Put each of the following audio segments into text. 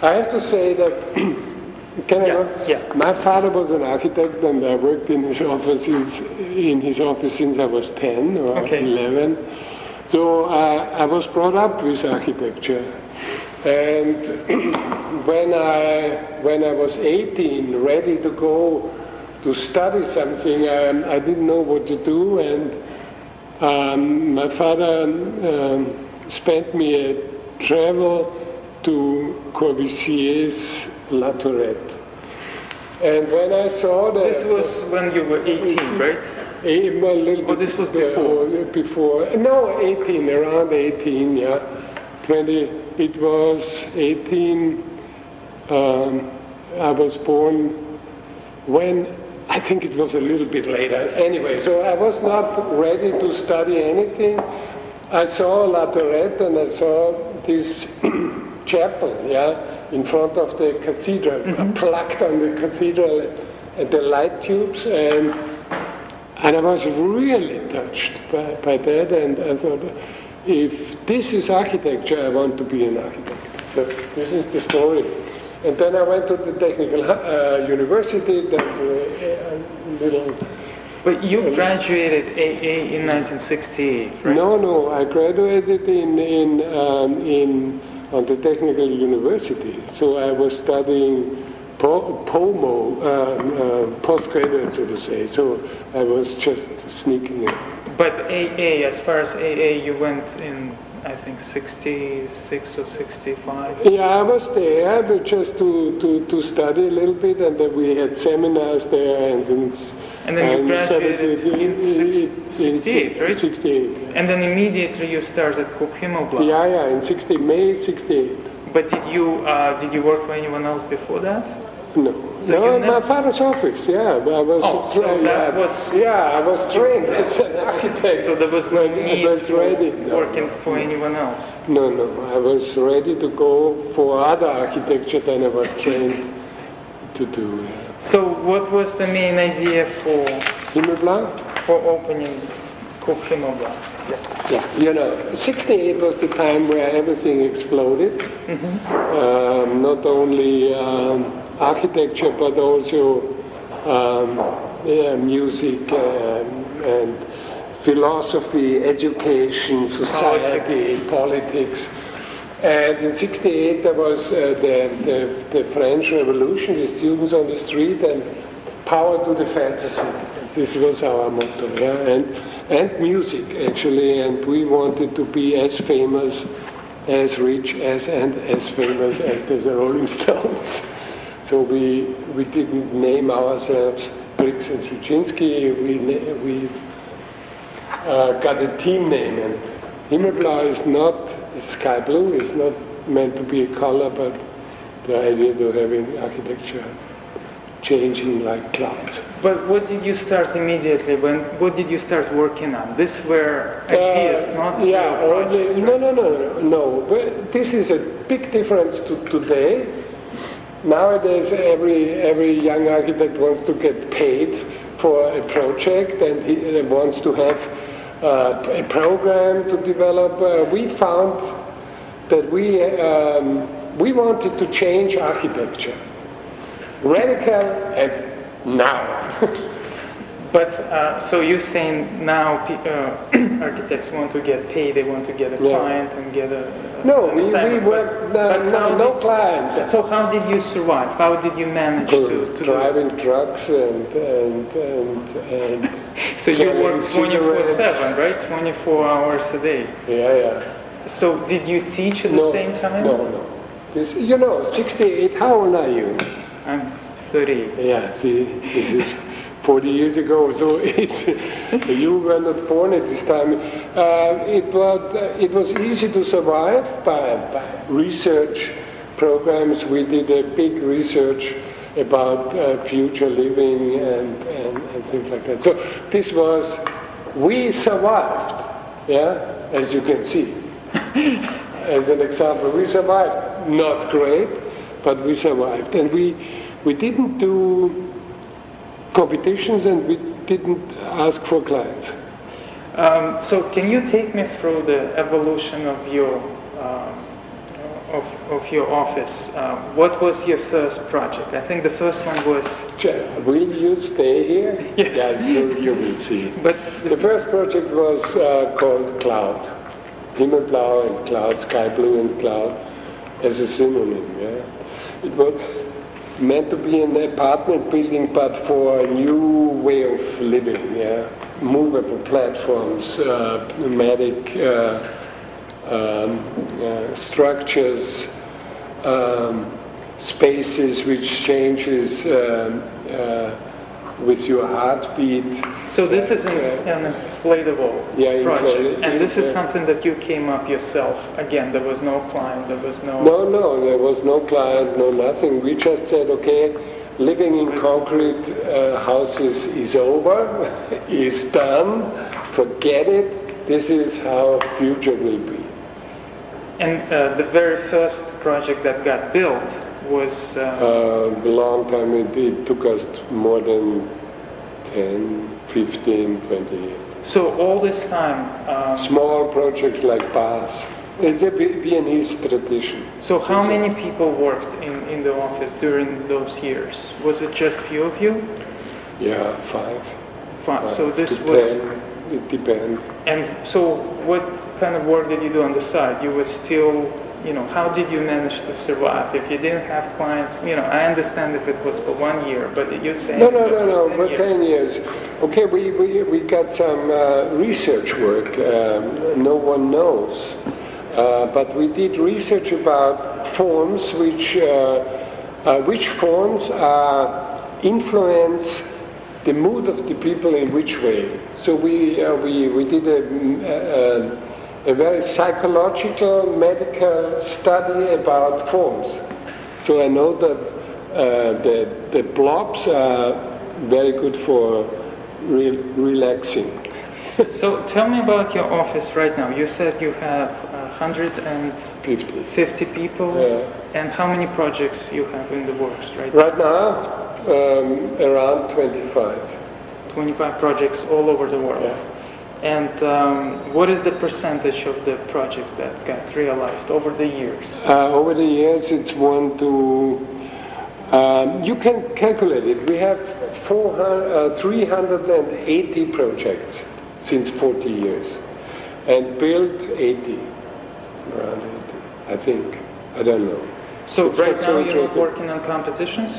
I have to say that, can I go? Yeah. My father was an architect, and I worked in his office since I was 10 or 11. So I was brought up with architecture. And when I was 18, ready to go to study something, I didn't know what to do, and my father spent me a travel to Corbusier's La Tourette. And when I saw that... This was when you were 18, right? Well, a little bit this was before? Before. No, 18, around 18, yeah. 20, it was 18, I was born when, I think it was a little bit later. Anyway, so I was not ready to study anything. I saw La Tourette and I saw this chapel, yeah, in front of the cathedral, plugged on the cathedral and the light tubes, and I was really touched by that, and I thought, if this is architecture, I want to be an architect. So this is the story. And then I went to the technical university, that little... But you graduated AA in 1968, right? No, I graduated on the technical university. So I was studying POMO, postgraduate, so to say. So I was just sneaking in. But AA, as far as AA, you went in, I think, 66 or 65? Yeah, I was there, but just to study a little bit, and then we had seminars there, and then you graduated in 68, right? 68. Yeah. And then immediately you started Kochimobla. Yeah, in May 68. But did you work for anyone else before that? No. So no, my father's office, yeah. I was I was trained as an architect. So there was no need working No. for anyone else? No, I was ready to go for other architecture than I was trained to do. Yeah. So what was the main idea for opening Kochimobla? Yes. Yeah, 68 was the time where everything exploded. Not only architecture, but also music and philosophy, education, society, politics. And in 68 there was the French Revolution, the students on the street, and power to the fantasy. This was our motto, yeah, and music actually, and we wanted to be as famous, as rich and as famous as the Rolling Stones. So we didn't name ourselves Briggs and Struczynski. We got a team name, and Himmelblau is not sky blue. It's not meant to be a color, but the idea of having architecture changing like clouds. But what did you start immediately? What did you start working on? This were ideas, not projects, right? No. But this is a big difference to today. Nowadays, every young architect wants to get paid for a project, and he wants to have a program to develop. We found that we wanted to change architecture, radical and now. But so you're saying now architects want to get paid, they want to get a client and get a... No, we work, no client. So how did you survive? How did you manage to driving trucks and So you work 24/7, right? 24 hours a day? Yeah. So did you teach at the same time? No. 68, how old are you? I'm 30. Yeah, see, this is 40 years ago, so you were not born at this time. It was easy to survive by research programs. We did a big research about future living and things like that. So we survived, as you can see. As an example, we survived. Not great, but we survived. And we didn't do competitions, and we didn't ask for clients. So can you take me through the evolution of your of your office. What was your first project? I think the first one was... Will you stay here? Yes. Yeah, you will see. But the first project was called Cloud. Himmelblau and Cloud, sky blue and cloud, as a synonym. Yeah, it was meant to be an apartment building, but for a new way of living. Yeah, movable platforms, pneumatic structures, spaces which changes with your heartbeat. So this is an inflatable project, and this is something that you came up yourself. Again, there was no client, there was no... No, there was no client, no nothing. We just said, okay, living in concrete houses is over, is done, forget it, this is how future will be. And the very first project that got built was... a long time, it took us more than 10, 15, 20 years. So all this time... small projects like bars. It's a Viennese tradition. So how many people worked in the office during those years? Was it just few of you? Yeah, five. So this was... It depends. And so what kind of work did you do on the side? You were still, how did you manage to survive? If you didn't have clients, I understand if it was for 1 year, but you're saying... No, for 10 years. Okay, we got some research work, no one knows. But we did research about forms which forms influence the mood of the people in which way. So we did a very psychological, medical study about forms. So I know that the blobs are very good for relaxing. So tell me about your office right now. You said you have 150 people, and how many projects you have in the works right now? Right now, around 25. 25 projects all over the world. Yeah. And what is the percentage of the projects that got realized over the years? Over the years, it's 1 to... you can calculate it. We have 380 projects since 40 years, and built 80, around 80, I think. I don't know. So right now you're not working on competitions?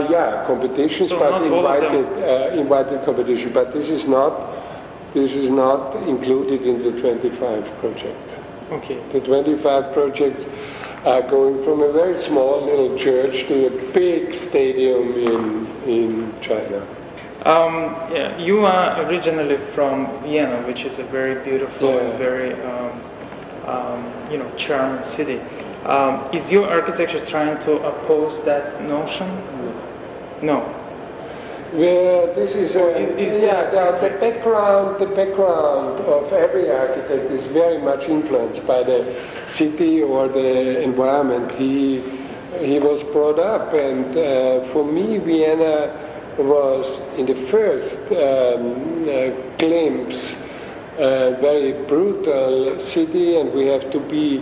Yeah, competitions, so but invited competition. But this is not included in the 25 project. Okay. The 25 projects are going from a very small little church to a big stadium in China. Yeah, you are originally from Vienna, which is a very beautiful and very charming city. Is your architecture trying to oppose that notion? No. Well, this is the background of every architect is very much influenced by the city or the environment he was brought up, and for me Vienna was in the first glimpse a very brutal city, and we have to be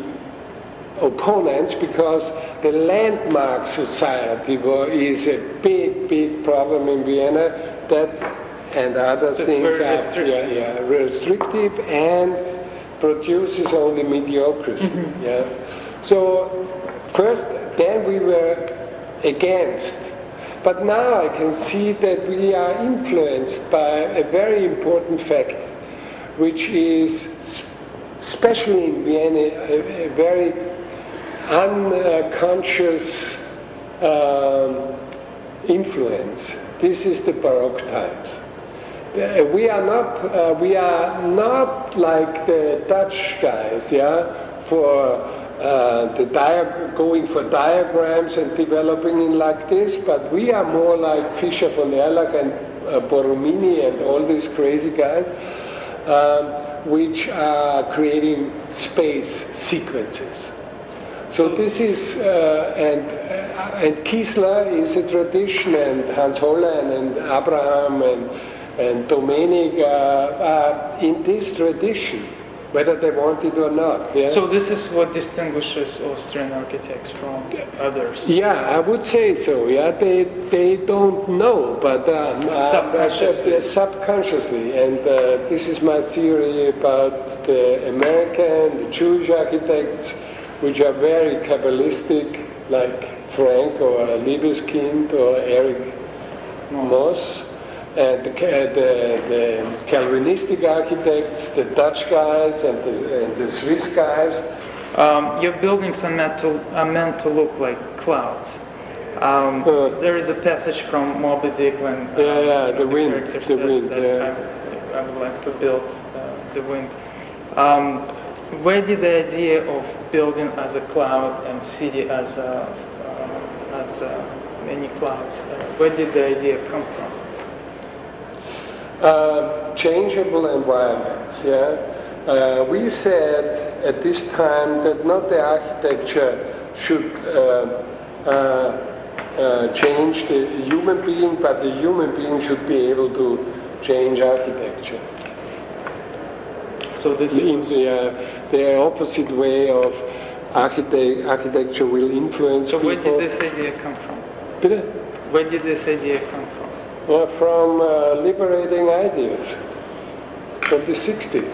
opponents because the landmark society is a big problem in Vienna. That and other things are restrictive and produces only mediocrity. Mm-hmm. Yeah. So first, then we were against. But now I can see that we are influenced by a very important fact, which is, especially in Vienna, a very unconscious influence. This is the Baroque times. We are not like the Dutch guys, for going for diagrams and developing it like this, but we are more like Fischer von Erlach and Borromini and all these crazy guys, which are creating space sequences. So this is, and Kiesler is a tradition, and Hans Hollein and Abraham and Domenic are in this tradition. whether they want it or not. Yeah? So this is what distinguishes Austrian architects from others. Yeah, I would say so. Yeah, they don't know, but subconsciously. And this is my theory about the American, the Jewish architects, which are very Kabbalistic, like Frank or Liebeskind or Eric Moss. And the Calvinistic architects, the Dutch guys and the Swiss guys. Your buildings are meant to look like clouds. There is a passage from Moby Dick when the wind, character the says wind, that I would like to build the wind. Where did the idea of building as a cloud and city as many clouds, where did the idea come from? Changeable environments, yeah. We said at this time that not the architecture should change the human being, but the human being should be able to change architecture. So this in the opposite way of architecture will influence people. So people. where did this idea come from? Bitte? Where did this idea come from? From liberating ideas from the 60s.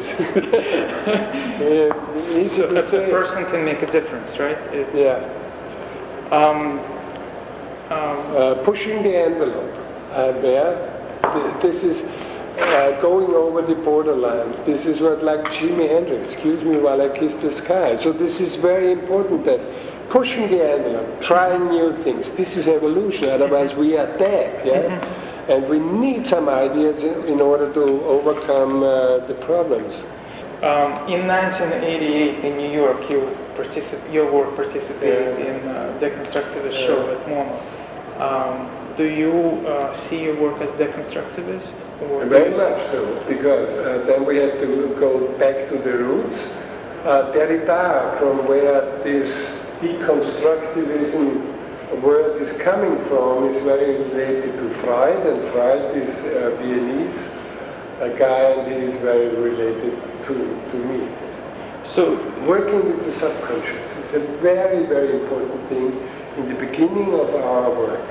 So a person can make a difference, right? Pushing the envelope. This is going over the borderlines. This is what, like Jimi Hendrix, excuse me while I kiss the sky. So this is very important, that pushing the envelope, trying new things. This is evolution, otherwise we are dead, yeah? Mm-hmm. And we need some ideas in order to overcome the problems. In 1988 in New York, your work participated in deconstructivist show at MoMA. Do you see your work as deconstructivist? Or very much so, because then we have to go back to the roots. Derrida, from where this deconstructivism word is coming from, is very related to Freud, and Freud is Viennese, a guy, and he is very related to me. So working with the subconscious is a very, very important thing in the beginning of our work.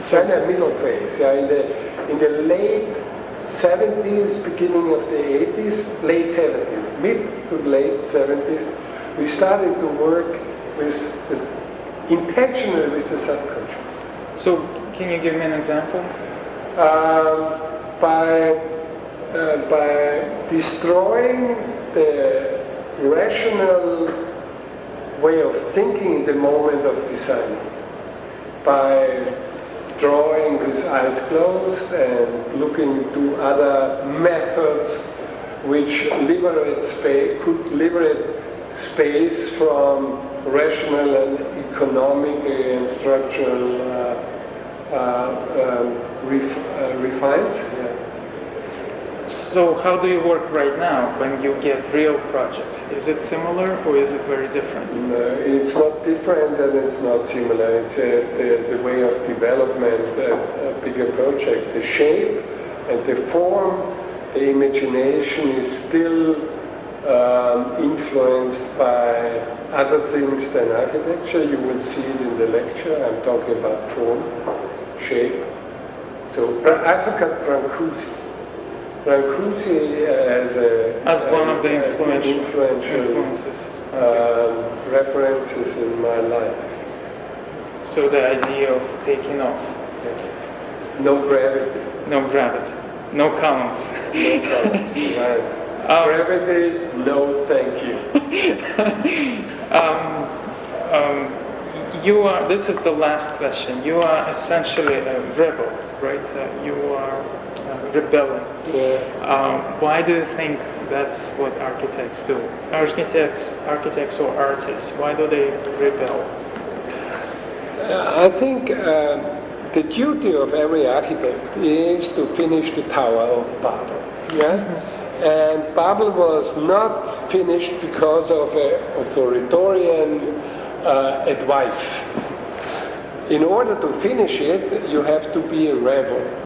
So in the middle phase, in the late 70s, beginning of the 80s, late 70s, mid to late 70s, we started to work intentionally with the subconscious. So can you give me an example? By destroying the rational way of thinking in the moment of design, by drawing with eyes closed and looking into other methods which could liberate space from rational and economic and structural refines. Yeah. So how do you work right now when you get real projects? Is it similar or is it very different? No, it's not different and it's not similar. It's the way of development, a bigger project. The shape and the form, the imagination is still influenced by other things than architecture. You will see it in the lecture. I'm talking about form, shape. So I forgot Brancusi. Brancusi as one of the influential references in my life. So the idea of taking off. Yeah. No gravity. No gravity. No columns. No columns, right. Gravity, no thank you. This is the last question. You are essentially a rebel, right? You are rebelling. Yeah. Why do you think that's what architects do? Architects or artists, why do they rebel? I think the duty of every architect is to finish the Tower of Babel. Yeah? Mm-hmm. And Babel was not finished because of authoritarian advice. In order to finish it, you have to be a rebel.